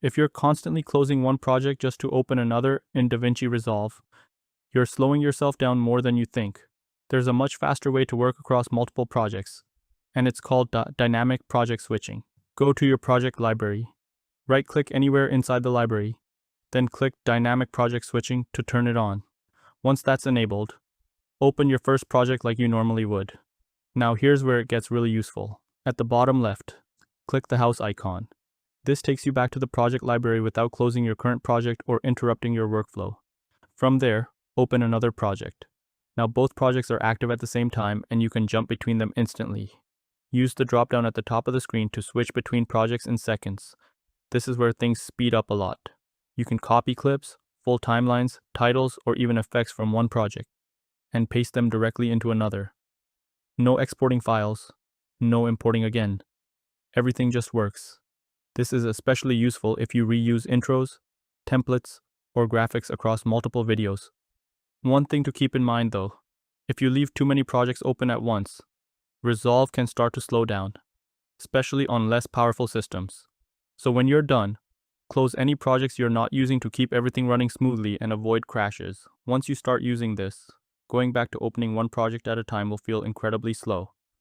If you're constantly closing one project just to open another in DaVinci Resolve, you're slowing yourself down more than you think. There's a much faster way to work across multiple projects, and it's called dynamic project switching. Go to your project library. Right-click anywhere inside the library, then click Dynamic Project Switching to turn it on. Once that's enabled, open your first project like you normally would. Now here's where it gets really useful. At the bottom left, click the house icon. This takes you back to the project library without closing your current project or interrupting your workflow. From there, open another project. Now both projects are active at the same time and you can jump between them instantly. Use the drop-down at the top of the screen to switch between projects in seconds. This is where things speed up a lot. You can copy clips, full timelines, titles, or even effects from one project and paste them directly into another. No exporting files, no importing again. Everything just works. This is especially useful if you reuse intros, templates, or graphics across multiple videos. One thing to keep in mind though, if you leave too many projects open at once, Resolve can start to slow down, especially on less powerful systems. So when you're done, close any projects you're not using to keep everything running smoothly and avoid crashes. Once you start using this, going back to opening one project at a time will feel incredibly slow.